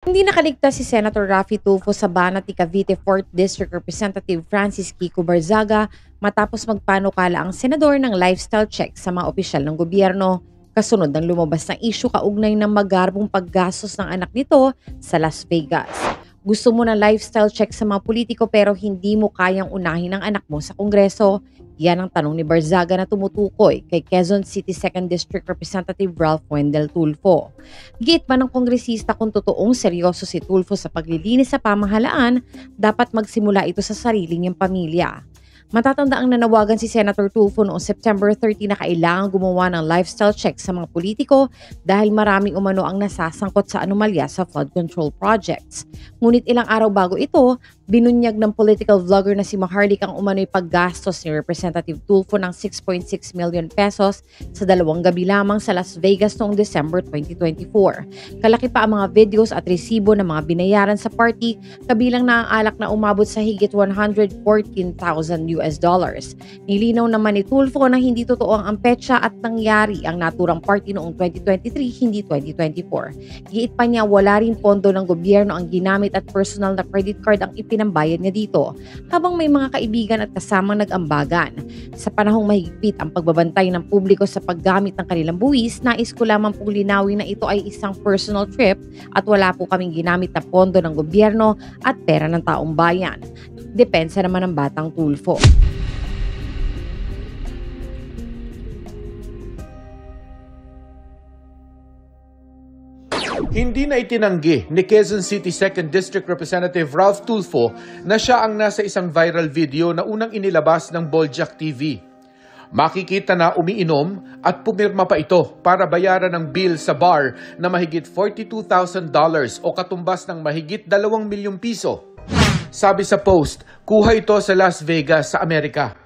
Hindi nakaligtas si Senator Raffy Tulfo sa banat ni Cavite 4th District Representative Francis Kiko Barzaga matapos magpanukala ang senador ng lifestyle check sa mga opisyal ng gobyerno. Kasunod ng lumabas na isyu kaugnay ng magarbong paggastos ng anak nito sa Las Vegas. Gusto mo ng lifestyle check sa mga politiko pero hindi mo kayang unahin ang anak mo sa Kongreso? Yan ang tanong ni Barzaga na tumutukoy kay Quezon City 2nd District Representative Ralph Wendell Tulfo. Giit pa ng kongresista kung totoong seryoso si Tulfo sa paglilinis sa pamahalaan, dapat magsimula ito sa sarili niyang pamilya. Matatandaang nanawagan si Senator Tulfo noong September 30 na kailangan gumawa ng lifestyle check sa mga politiko dahil maraming umano ang nasasangkot sa anomalya sa flood control projects. Ngunit ilang araw bago ito, binunyag ng political vlogger na si Maharlik ang umano'y paggastos ni Representative Tulfo ng 6.6 million pesos sa 2 gabi lamang sa Las Vegas noong December 2024. Kalaki pa ang mga videos at resibo ng mga binayaran sa party, kabilang na ang alak na umabot sa higit $114,000. Nilinaw naman ni Tulfo na hindi totoo ang petsa at nangyari ang naturang party noong 2023, hindi 2024. Giit pa niya wala rin pondo ng gobyerno ang ginamit at personal na credit card ang ipinambayad niya dito, habang may mga kaibigan at kasamang nag-ambagan. Sa panahong mahigpit ang pagbabantay ng publiko sa paggamit ng kanilang buwis, nais ko lamang pong linawin na ito ay isang personal trip at wala po kaming ginamit na pondo ng gobyerno at pera ng taong bayan. Depensa naman ng batang Tulfo. Hindi na itinanggi ni Quezon City 2nd District Representative Ralph Tulfo na siya ang nasa isang viral video na unang inilabas ng Boljak TV. Makikita na umiinom at pumirma pa ito para bayaran ng bill sa bar na mahigit $42,000 o katumbas ng mahigit 2 milyong piso. Sabi sa post, kuha ito sa Las Vegas sa Amerika.